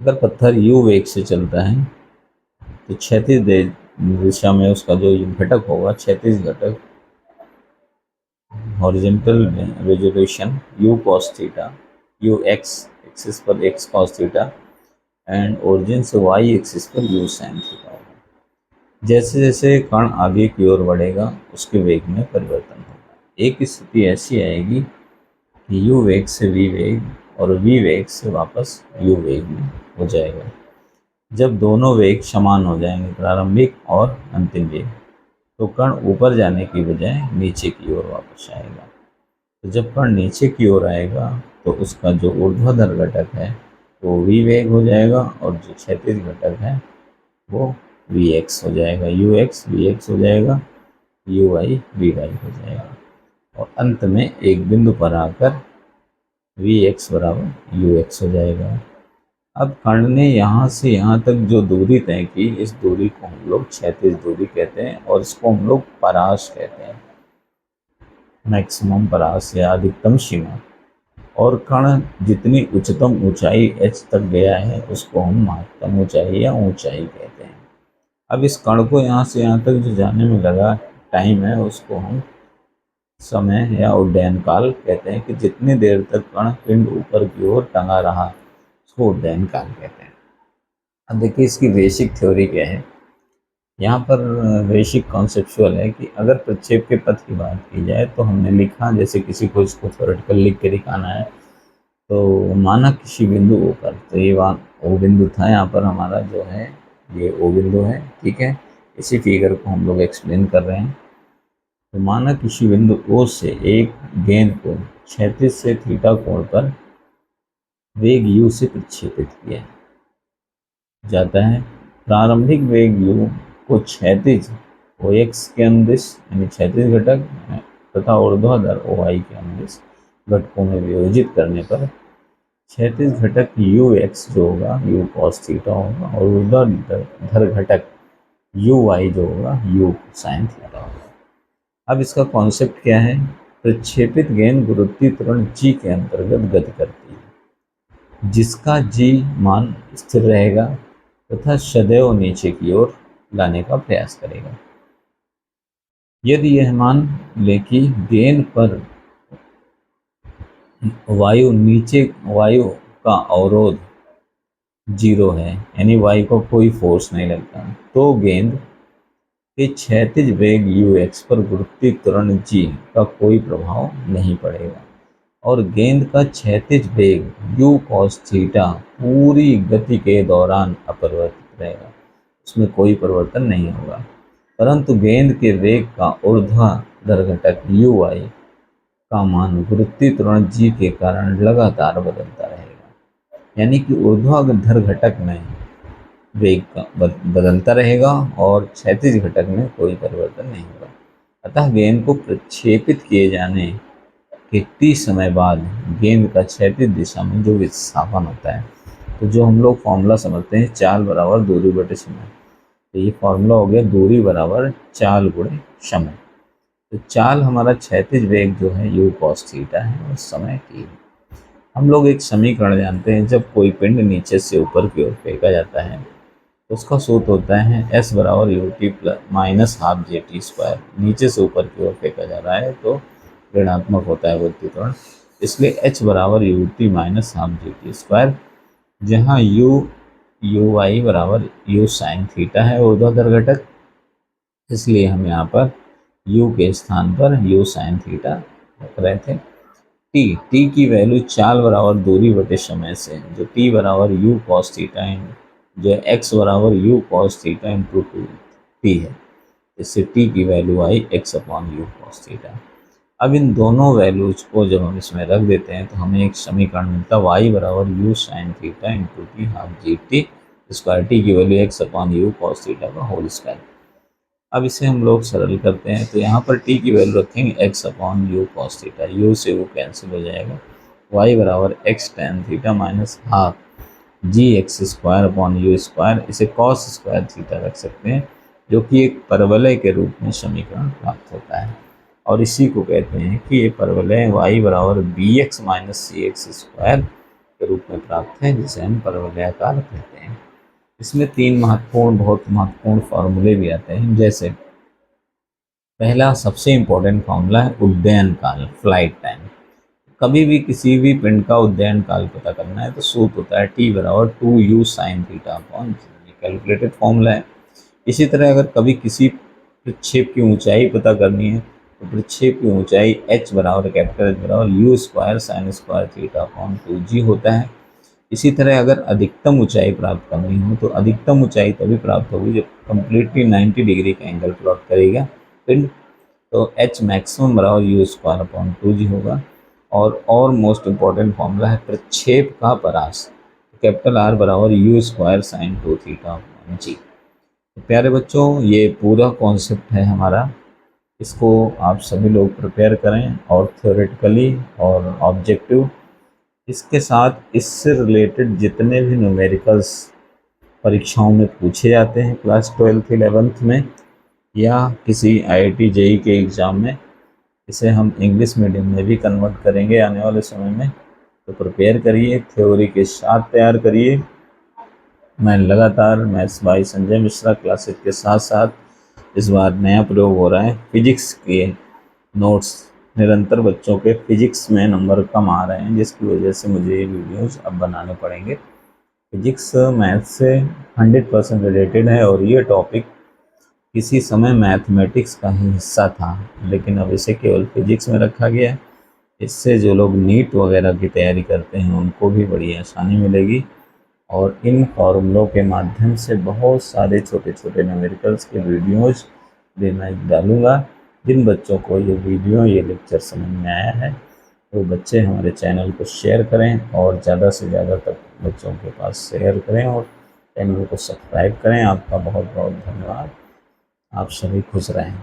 अगर पत्थर u वेग से चलता है तो क्षैतिज दिशा में उसका जो घटक होगा, क्षैतिज घटक, horizontal resolution u cos theta, u x axis पर x cos theta and origin से y एक्सिस पर u sin थीटा होगा। जैसे जैसे कण आगे की ओर बढ़ेगा उसके वेग में परिवर्तन होगा। एक स्थिति ऐसी आएगी कि u वेग से v वेग और v वेग से वापस u वेग में हो जाएगा। जब दोनों वेग समान हो जाएंगे, प्रारंभिक और अंतिम वेग, तो कण ऊपर जाने की बजाय नीचे की ओर वापस आएगा। तो जब कण नीचे की ओर आएगा तो उसका जो ऊर्ध्वाधर घटक है वो v वेग हो जाएगा और जो क्षैतिज घटक है वो vx हो जाएगा, ux vx हो जाएगा, uy vy हो जाएगा और अंत में एक बिंदु पर आकर vx बराबर ux हो जाएगा। अब कण ने यहाँ से यहाँ तक जो दूरी तय की, इस दूरी को हम लोग क्षैतिज दूरी कहते हैं और इसको हम लोग परास कहते हैं, मैक्सिमम परास या अधिकतम सीमा। और कण जितनी उच्चतम ऊंचाई h तक गया है उसको हम महत्तम ऊंचाई या ऊंचाई कहते हैं। अब इस कण को यहाँ से यहाँ तक जो जाने में लगा टाइम है उसको हम समय या उड्डयन काल कहते हैं, कि जितनी देर तक कण पिंड ऊपर की ओर टंगा रहा उसको उड्डयन काल कहते हैं। अब देखिए इसकी बेसिक थ्योरी क्या है। यहाँ पर बेसिक कॉन्सेप्चुअल है कि अगर प्रक्षेप के पथ की बात की जाए तो हमने लिखा, जैसे किसी को इसको थ्योरेटिकल लिख के दिखाना है, तो माना किसी बिंदु ओ पर, तो ये ओ बिंदु था यहाँ पर हमारा जो है, ये ओ बिंदु है, ठीक है। इसी फिगर को हम लोग एक्सप्लेन कर रहे हैं। तो माना किसी बिंदु ओ से एक गेंद को क्षैतिज से थीटा कोण पर वेग u से प्रक्षेपित किया जाता है। प्रारंभिक वेग u को क्षैतिज OX के अनुदिश यानी क्षैतिज घटक तथा ऊर्ध्वाधर OI के अनुदिश घटकों में वियोजित करने पर क्षैतिज घटक ux जो होगा u cos थीटा होगा और ऊर्ध्वाधर घटक uy जो होगा u sin थीटा होगा। अब इसका कॉन्सेप्ट क्या है। प्रक्षेपित गेंद गुरुत्वीय त्वरण g के अंतर्गत गति करती है, जिसका g मान स्थिर रहेगा तथा सदैव नीचे की ओर लाने का प्रयास करेगा। यदि यह मान ले कि गेंद पर वायु का अवरोध 0 है, यानी वायु को कोई फोर्स नहीं लगता, तो गेंद के क्षैतिज वेग ux पर गुरुत्वीय त्वरण g का कोई प्रभाव नहीं पड़ेगा और गेंद का क्षैतिज वेग u cos थीटा पूरी गति के दौरान अपरिवर्तित रहेगा, उसमें कोई परिवर्तन नहीं होगा। परंतु गेंद के वेग का ऊर्ध्वाधर घटक uy का मान गुरुत्वीय त्वरण g के कारण लगातार बदलता रहेगा, यानी कि ऊर्ध्वाधर घटक में वेग का बदलता रहेगा और क्षैतिज घटक में कोई परिवर्तन नहीं होगा। अतः गेंद को प्रक्षेपित किए जाने के t समय बाद गेंद का क्षैतिज दिशा में जो विस्थापन होता है, तो जो हम लोग फॉर्मूला समझते हैं चाल बराबर दूरी बटे समय, तो ये फॉर्मूला हो गया दूरी बराबर चाल गुणे समय। तो चाल हमारा क्षैतिज वेग जो है u cos थीटा है और समय t है। हम लोग एक समीकरण जानते हैं, जब कोई पिंड नीचे से ऊपर की ओर फेंका जाता है तो उसका सूत्र होता है s बराबर ut minus half gt square. नीचे से ऊपर की ओर फेंका जा रहा है तो ऋणात्मक होता है गुरुत्वीय त्वरण, इसलिए h बराबर ut minus half gt square, जहाँ uy बराबर u sin थीटा है ऊर्ध्वाधर घटक, इसलिए हम यहाँ पर u के स्थान पर u sin थीटा रख रहे थे। t की वैल्यू चाल बराबर दूरी बटे समय से, जो t बराबर u cos थीटा जो x बराबर u cos theta into t है, इससे t की वैल्यू आई x upon u cos theta. अब इन दोनों वैल्यूज को जब हम इसमें रख देते हैं तो हमें एक समीकरण मिलता है y बराबर u sin theta into t half g t square, t की value x upon u cos theta का होल स्क्वायर। अब इसे हम लोग सरल करते हैं तो यहाँ पर t की वैल्यू रखेंगे x upon u cos theta, u से वो कैंसिल हो जाएगा, y बराबर x tan theta minus half g x square upon u square, इसे कॉस स्क्वायर थीटा रख सकते हैं, जो कि एक परवलय के रूप में समीकरण प्राप्त होता है। और इसी को कहते हैं कि ये परवलय y बराबर बी एक्स माइनस सी एक्स स्क्वायर के रूप में प्राप्त है, जिसे हम परवलयाकार कहते हैं। इसमें 3 बहुत महत्वपूर्ण फॉर्मूले भी आते हैं, जैसे पहला सबसे इम्पोर्टेंट फॉर्मूला है उड्डयन काल, फ्लाइट टाइम। कभी भी किसी भी पिंड का उड्डयन काल पता करना है तो सूत्र होता है T बराबर 2u sin theta upon calculated formula है। इसी तरह अगर कभी किसी प्रक्षेप की ऊंचाई पता करनी है तो प्रक्षेप की ऊंचाई h बराबर कैपिटल H बराबर u square sine square theta upon 2g होता है। इसी तरह अगर अधिकतम ऊंचाई प्राप्त करनी हो तो अधिकतम ऊंचाई तभी प्राप्त होगी जब कम्प्लीटली 90 डिग्री का एंगल प्लॉट करेगा पिंड, तो h मैक्सिमम बराबर u स्क्वायर अपॉन 2g होगा। और मोस्ट इम्पॉर्टेंट फॉर्मूला है प्रक्षेप का परास, कैपिटल R बराबर u square sine 2 theta upon g। तो प्यारे बच्चों, ये पूरा कॉन्सेप्ट है हमारा, इसको आप सभी लोग प्रिपेयर करें और थ्योरेटिकली और ऑब्जेक्टिव। इसके साथ इससे रिलेटेड जितने भी न्यूमेरिकल्स परीक्षाओं में पूछे जाते हैं क्लास 12th 11th में या किसी IIT JEE के एग्ज़ाम में, इसे हम इंग्लिश मीडियम में भी कन्वर्ट करेंगे आने वाले समय में। तो प्रिपेयर करिए, थ्योरी के साथ तैयार करिए। मैं लगातार maths by Sanjay Mishra classes के साथ साथ इस बार नया प्रयोग हो रहा है, फिजिक्स के नोट्स। निरंतर बच्चों के फिजिक्स में नंबर कम आ रहे हैं, जिसकी वजह से मुझे ये वीडियोज़ अब बनाने पड़ेंगे। फिजिक्स मैथ से 100% रिलेटेड है और ये टॉपिक किसी समय मैथमेटिक्स का ही हिस्सा था, लेकिन अब इसे केवल फिजिक्स में रखा गया है। इससे जो लोग नीट वगैरह की तैयारी करते हैं उनको भी बड़ी आसानी मिलेगी और इन फॉर्मूलों के माध्यम से बहुत सारे छोटे छोटे न्यूमेरिकल्स के वीडियोज़ भी मैं डालूँगा। जिन बच्चों को ये लेक्चर समझ में आया है वो बच्चे हमारे चैनल को शेयर करें और ज़्यादा से ज़्यादा तक बच्चों के पास शेयर करें और चैनल को सब्सक्राइब करें। आपका बहुत बहुत धन्यवाद। आप सभी खुश रहें।